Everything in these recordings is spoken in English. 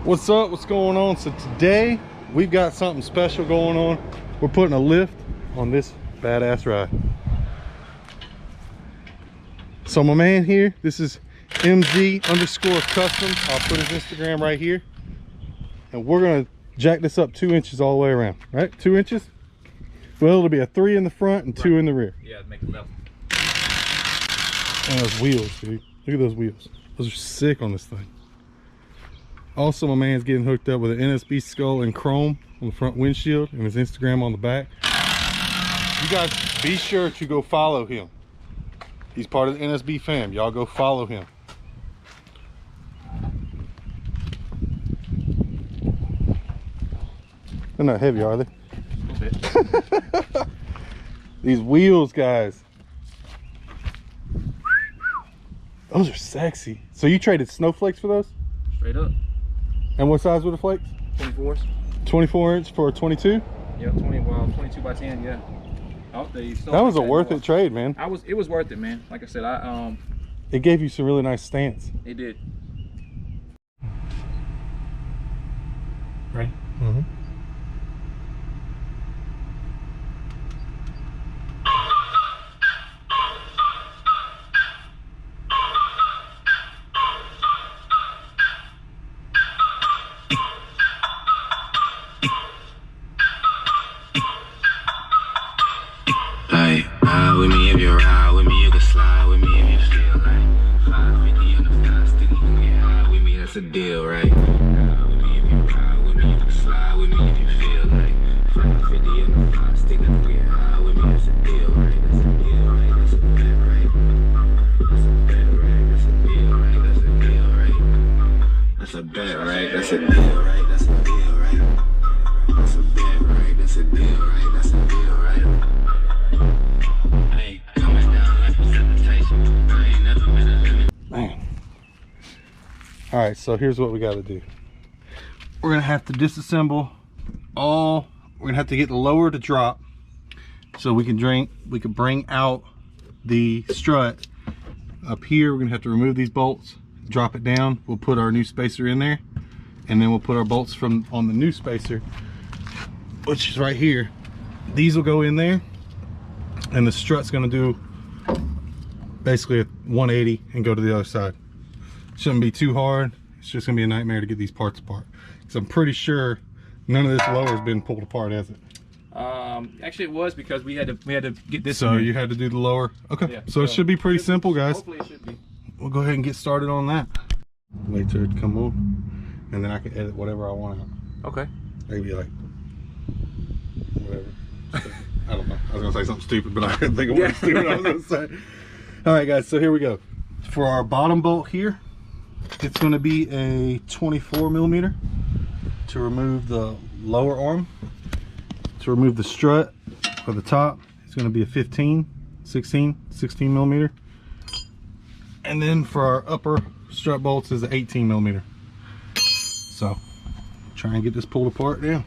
What's up? What's going on? So today we've got something special going on. We're putting a lift on this badass ride. So my man here, this is MG_customs. I'll put his Instagram right here. And we're gonna jack this up 2 inches all the way around, right? 2 inches? Well, it'll be a 3 in the front and 2 in the rear. Yeah, make it level. And those wheels, dude. Look at those wheels. Those are sick on this thing. Also, my man's getting hooked up with an NSB skull and chrome on the front windshield and his Instagram on the back. You guys be sure to go follow him. He's part of the NSB fam. Y'all go follow him. They're not heavy, are they? A bit. These wheels, guys. Those are sexy. So you traded snowflakes for those? Straight up. And what size were the flakes? 24s. 24 inch for a 22? Yeah, 22 by 10, yeah. Oh, That was a worth it trade, man. It was worth it, man. Like I said, it gave you some really nice stance. it did. Right? Mm-hmm. Ride with me if you ride with me, you can slide with me if you feel like 550 on the fly stick, you can get high with me, that's a deal, right? Ride with me if you ride with me, you can slide with me if you feel like 550 on the fly stick, you can get high with me, that's a deal, right? That's a deal, right? That's a bet, right? That's a bet, right? That's a deal, right? That's a deal, right? That's a bet, right? That's a deal, right? That's a deal, right? That's a bet, right? That's a deal, right? That's a deal, right? Man. All right, so here's what we got to do. We're gonna have to disassemble all. We're gonna have to get the lower to drop, so we can bring out the strut. Up here, we're gonna have to remove these bolts, drop it down. We'll put our new spacer in there, and then we'll put our bolts from on the new spacer, which is right here. These will go in there, and the strut's gonna do basically a 180 and go to the other side. Shouldn't be too hard. It's just gonna be a nightmare to get these parts apart, because I'm pretty sure none of this lower has been pulled apart, has it? Actually, it was, because we had to get this. So you had to do the lower. Okay. Yeah, So it should be pretty simple, guys. Hopefully, it should be. We'll go ahead and get started on that. Wait till it come on, and then I can edit whatever I want out. Okay. Maybe like whatever. I don't know. I was gonna say something stupid, but I couldn't think of what stupid I was gonna say. All right, guys, so here we go. For our bottom bolt here, it's going to be a 24 millimeter to remove the lower arm. To remove the strut for the top, it's going to be a 16 millimeter. And then for our upper strut bolts is an 18 millimeter. So try and get this pulled apart now.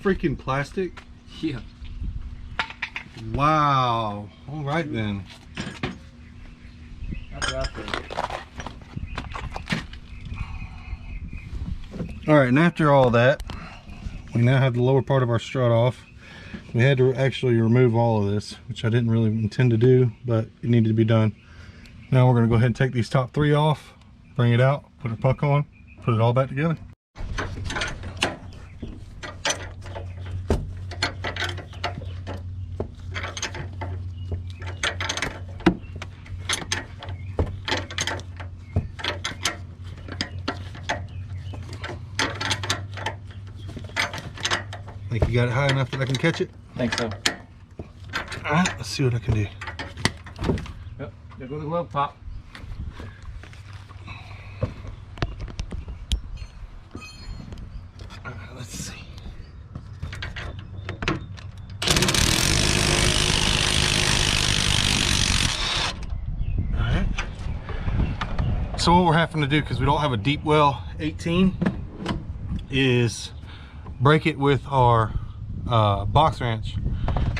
freaking plastic? Yeah. Wow. All right then. That's what I think. All right, and after all that, we now have the lower part of our strut off. We had to actually remove all of this, which I didn't really intend to do, but it needed to be done. Now we're gonna go ahead and take these top 3 off, bring it out, put a puck on, put it all back together. Think you got it high enough that I can catch it? Think so. All right, let's see what I can do. Yep. There goes the glove pop. All right, let's see. All right. So what we're having to do, because we don't have a deep well 18, is break it with our box wrench,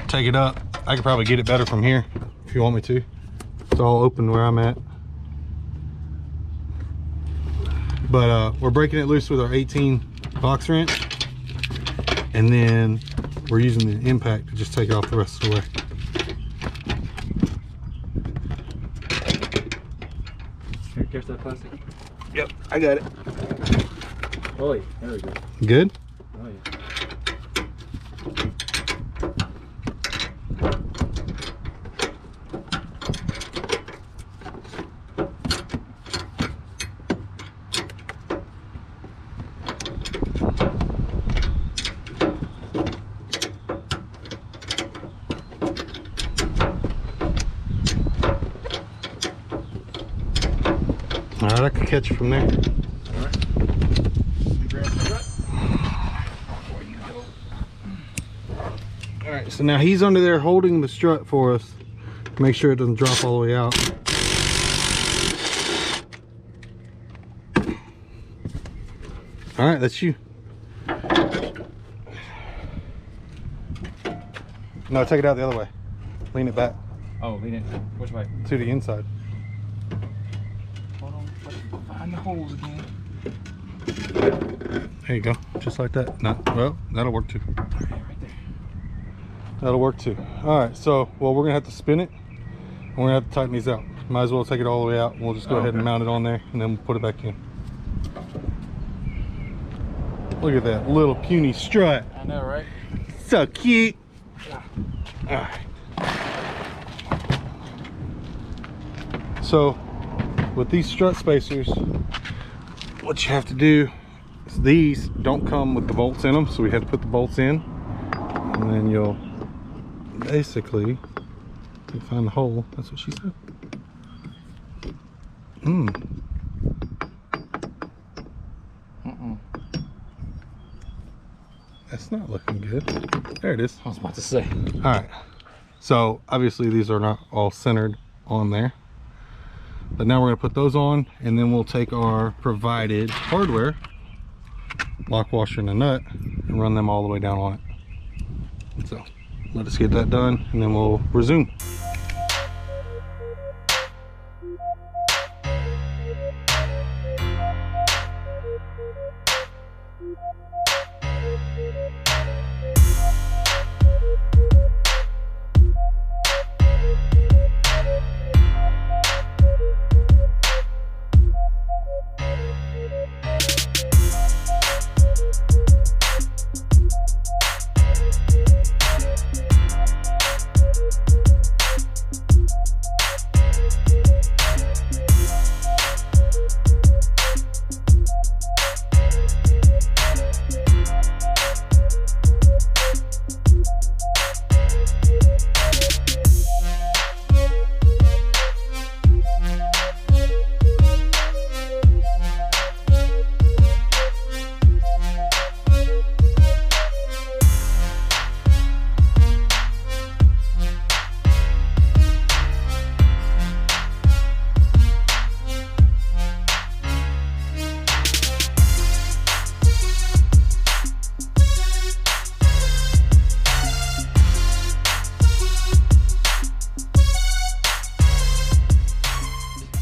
take it up. I could probably get it better from here if you want me to. It's all open where I'm at. But we're breaking it loose with our 18 box wrench, and then we're using the impact to just take it off the rest of the way. Here, catch that plastic. Yep, I got it. Oh, yeah. There we go. Good? Oh, yeah. All right, I can catch it from there. All right. Let me grab the strut. Before you go. All right, so now he's under there holding the strut for us to make sure it doesn't drop all the way out. All right, that's you. No, take it out the other way. Lean it back Oh, lean it. Which way? to the inside. Hold on. Find the holes again. There you go, just like that. Not well, that'll work too. Right there. That'll work too. All right, so well, we're gonna have to spin it, and we're gonna have to tighten these out. Might as well take it all the way out. We'll just go ahead and mount it on there, and then we'll put it back in. Look at that little puny strut. I know, right? So cute. All right. So with these strut spacers, what you have to do is these don't come with the bolts in them, so we have to put the bolts in, and then you'll basically you find the hole. That's what she said. That's not looking good. There it is. I was about to say. All right, so obviously these are not all centered on there, but now we're going to put those on, and then we'll take our provided hardware, lock washer and a nut, and run them all the way down on it. So let us get that done, and then we'll resume.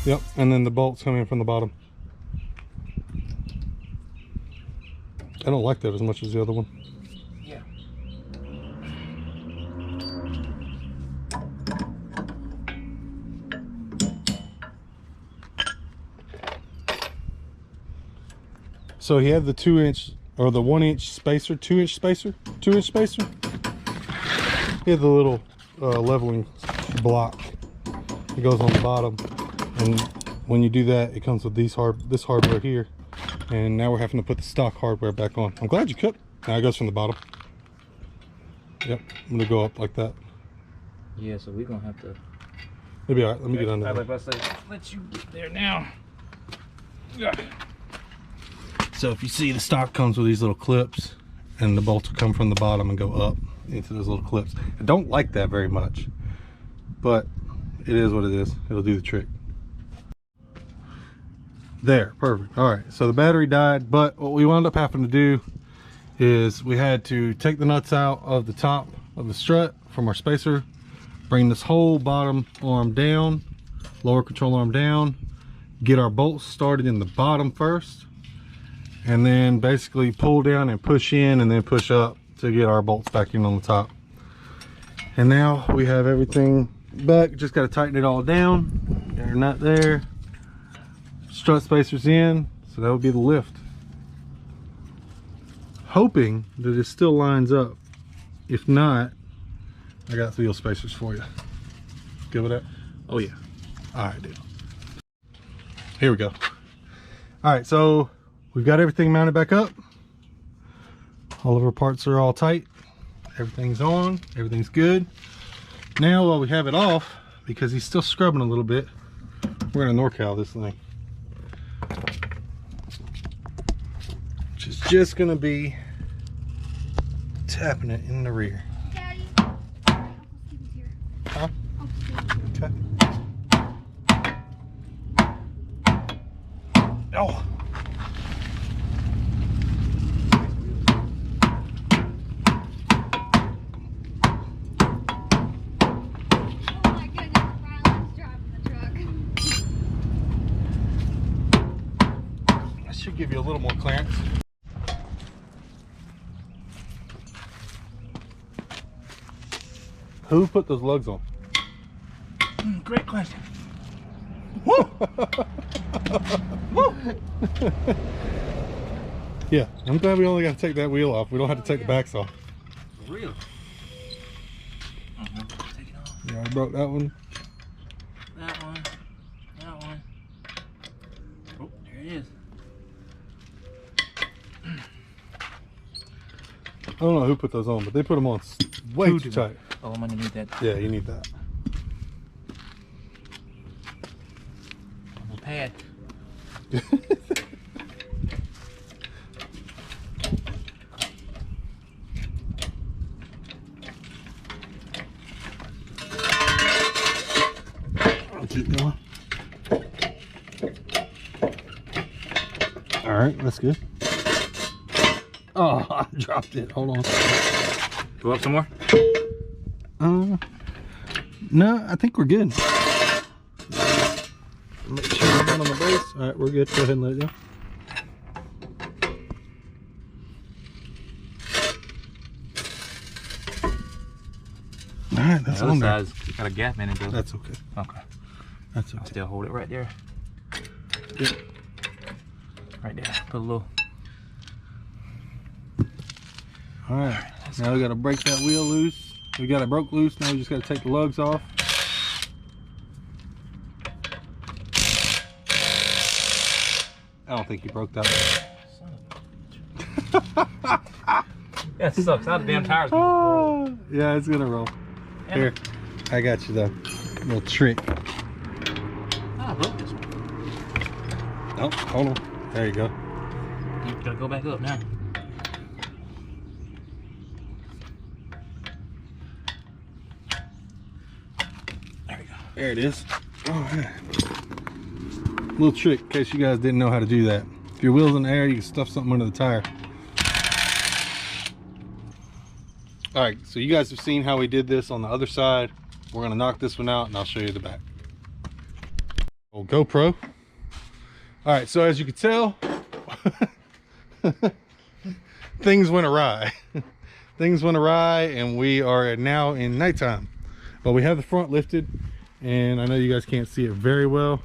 Yep, and then the bolts come in from the bottom. I don't like that as much as the other one. Yeah. So he had the 2-inch or the 1-inch spacer, 2-inch spacer, 2-inch spacer. He had the little leveling block. It goes on the bottom, and when you do that, it comes with this hardware here. And now we're having to put the stock hardware back on. I'm glad you cooked. Now it goes from the bottom. Yep, I'm gonna go up like that. Yeah, so we're gonna have to. It'll be all right. Let me get under I there. was about to say, let you get there now. Yeah. So if you see, the stock comes with these little clips, and the bolts will come from the bottom and go up into those little clips. I don't like that very much, but it is what it is. It'll do the trick. There, perfect. All right, so the battery died, but what we wound up having to do is we had to take the nuts out of the top of the strut from our spacer, bring this whole bottom arm down, lower control arm down, get our bolts started in the bottom first, and then basically pull down and push in and then push up to get our bolts back in on the top. And now we have everything back. Just got to tighten it all down. Got our nut there, strut spacers in, so that would be the lift. Hoping that it still lines up. If not, I got wheel spacers for you. Give it up. Oh yeah. All right, dude. Here we go. All right, so we've got everything mounted back up. All of our parts are all tight. Everything's on. Everything's good. Now, while we have it off, because he's still scrubbing a little bit, we're gonna NorCal this thing. Which is just gonna be tapping it in the rear. Daddy, Uncle Steve is here. Huh? Uncle Steve is here. Okay. Oh. Oh my goodness, Riley's driving the truck. That should give you a little more clearance. Who put those lugs on? Great question. Yeah, I'm glad we only got to take that wheel off. We don't have to take the backs off. For real. Take it off. Yeah, I broke that one. That one. That one. Oh, there it is. I don't know who put those on, but they put them on way Who too did tight. Oh, I'm gonna need that Yeah, you need that. little pad. Keep going. All right, that's good. Oh, I dropped it. Hold on. Go up some more. No, I think we're good. Make sure we're not on the base. All right, we're good. Go ahead and let it go. All right, that's The other on there. side's got a gap in it, though. That's okay. Okay. That's I'll okay. still hold it right there. Yep. Right there. Put a little. All right, now we got to break that wheel loose. We got it broke loose. Now we just got to take the lugs off. I don't think you broke that one. That sucks. How the damn tires gonna roll? Yeah, it's gonna roll. Here, I got you the little trick. I broke this one. Oh, hold on. There you go. You gotta go back up now. There we go. There it is. Oh, yeah. Little trick in case you guys didn't know how to do that. If your wheel's in the air, you can stuff something under the tire. All right, so you guys have seen how we did this on the other side. We're gonna knock this one out and I'll show you the back. Well, GoPro. All right, so as you can tell, things went awry. Things went awry, and we are now in nighttime. But we have the front lifted, and I know you guys can't see it very well,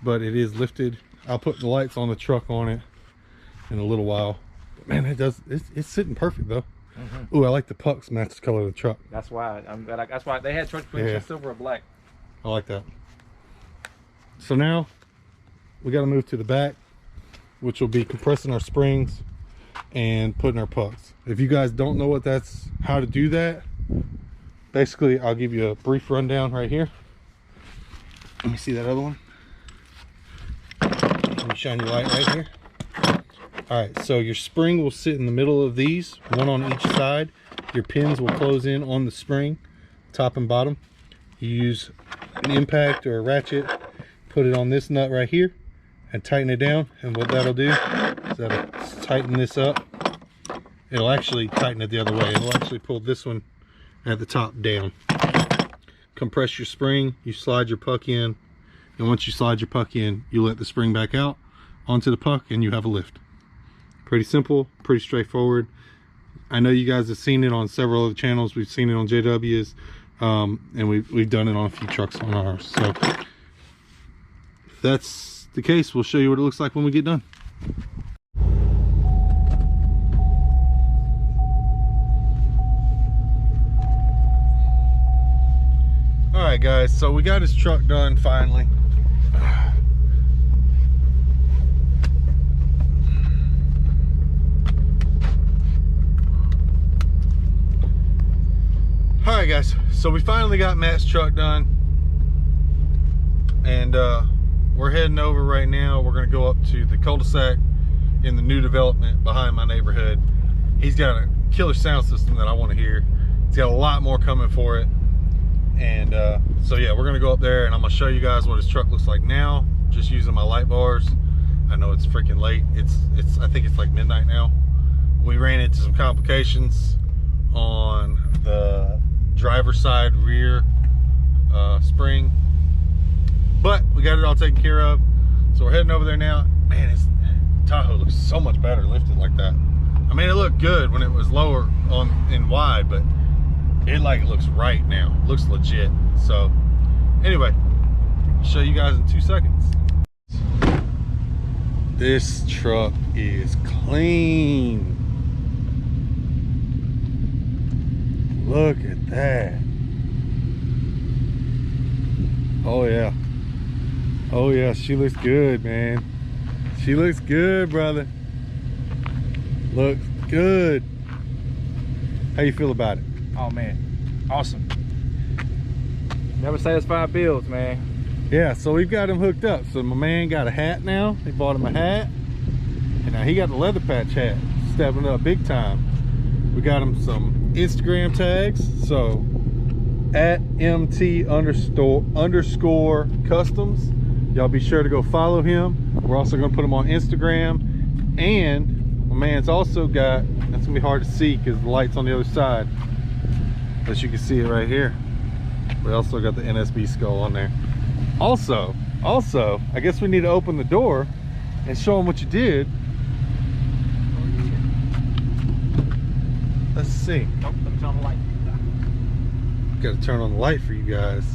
but it is lifted. I'll put the lights on the truck on it in a little while. But man, it's sitting perfect though. Ooh, I like the pucks match the color of the truck. That's why that's why they had trucks between silver or black. I like that. So now we got to move to the back, which will be compressing our springs and putting our pucks. If you guys don't know how to do that, basically I'll give you a brief rundown right here. Let me see that other one. Let me shine your light right here. All right, so your spring will sit in the middle of these, one on each side. Your pins will close in on the spring, top and bottom. You use an impact or a ratchet, put it on this nut right here and tighten it down. And what that'll do is that'll tighten this up. It'll actually tighten it the other way. It'll actually pull this one at the top down. Compress your spring, you slide your puck in, and once you slide your puck in, you let the spring back out onto the puck and you have a lift. Pretty simple, pretty straightforward. I know you guys have seen it on several other channels. We've seen it on JW's, and we've done it on a few trucks on ours. So if that's the case, we'll show you what it looks like when we get done. All right guys, so we got his truck done finally. All right guys, so we finally got Matt's truck done, and we're heading over right now. We're gonna go up to the cul-de-sac in the new development behind my neighborhood. He's got a killer sound system that I want to hear. He's got a lot more coming for it. And so yeah, we're gonna go up there and I'm gonna show you guys what his truck looks like now, just using my light bars. I know it's freaking late. I think it's like midnight now. We ran into some complications on the driver's side rear spring, but we got it all taken care of. So we're heading over there now. Man, Tahoe looks so much better lifted like that. I mean, it looked good when it was lower in wide, but it like looks right now. It looks legit. So anyway, I'll show you guys in 2 seconds. This truck is clean. Look at that. Oh yeah. Oh yeah, she looks good, man. She looks good, brother. Looks good. How you feel about it? Oh man, awesome. Never satisfied bills, man. Yeah, so we've got him hooked up. So my man got a hat now. He bought him a hat. And now he got the leather patch hat. Stepping up big time. We got him some Instagram tags. So at mt__ customs. Y'all be sure to go follow him. We're also gonna put him on Instagram. And my man's also got, that's gonna be hard to see because the light's on the other side. But you can see it right here. We also got the NSB skull on there. Also, I guess we need to open the door and show them what you did. Let's see. Nope, let me turn on the light. Got to turn on the light for you guys.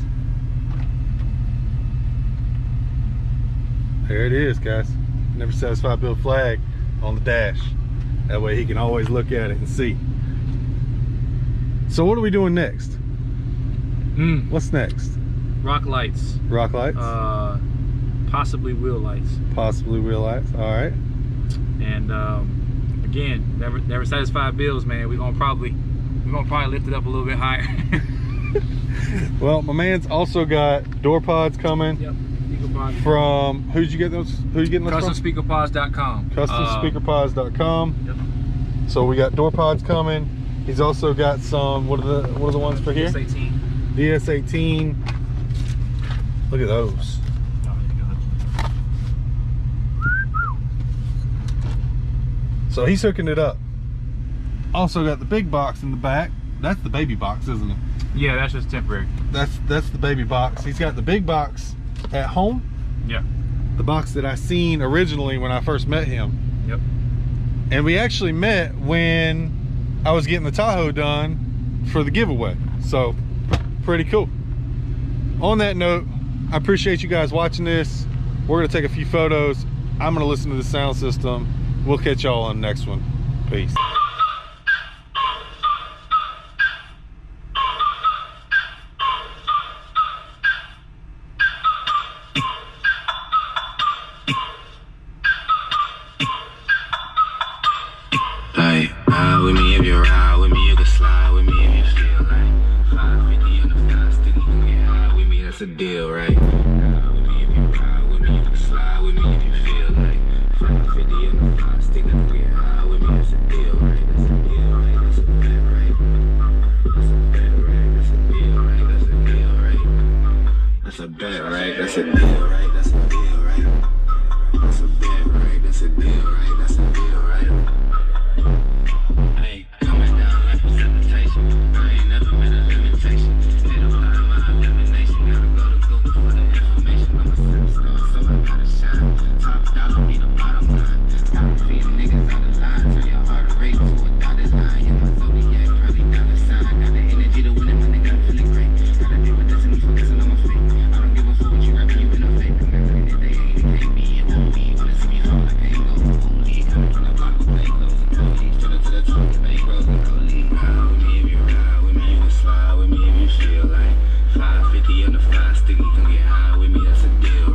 There it is, guys. Never satisfied bill flag on the dash. That way he can always look at it and see. So what are we doing next? What's next? Rock lights. Rock lights? Possibly wheel lights. Possibly wheel lights, all right. And again, never satisfied bills, man. We're gonna probably lift it up a little bit higher. Well, my man's also got door pods coming. Yep. Speaker pods. From who'd you get those? Who you getting those from? CustomSpeakerPods.com. CustomSpeakerPods.com. Yep. So we got door pods coming. He's also got some. What are the ones for here? DS18. DS18. Look at those. So he's hooking it up. Also got the big box in the back. That's the baby box, isn't it? Yeah, that's just temporary. That's the baby box. He's got the big box at home, Yeah. The box that I seen originally when I first met him. Yep. And we actually met when I was getting the Tahoe done for the giveaway. So, pretty cool. On that note, I appreciate you guys watching this. We're gonna take a few photos. I'm gonna listen to the sound system. We'll catch y'all on the next one. Peace. Like, ride with me if you ride with me, you can slide with me if you feel like 550 on the fly, stick, you can get high with me, that's a deal, right? Ride with me if you ride with me, you can slide with me if you feel like 550 on the fly, stick, you can get high with me, that's a deal, right? That's a deal, right? That's a bet, right? That's a bet, right? That's a deal, right? That's a deal, right? That's a bet, right? That's a deal, right? That's a deal, right? That's a bet, right? That's a deal, right? That's a deal, right? Hey, coming down like precipitation. I ain't never met a limitation. They don't lie in my elimination. Gotta go to Google for the information. I'm a superstar, so I gotta shine. Top dollar be the bottom line. Stop feeding niggas out of line. Turn your heart rate to a dotted line. Yeah, my zodiac, probably dollar sign. Got the energy to win it, my nigga, I'm feeling great. Gotta deal with this and me focusing on my fate. I don't give a fuck what you rapping, you in a fake. I'm not looking at they hate it, can't be, it won't be. Wanna see me fall, I can't go. Only coming from the block with play clothes and clothes. To the top, bank rolls and clothes. Ride with me if you ride with me, you can slide with me if you feel like 550 on the fly, stick, you can get high with me, that's a deal.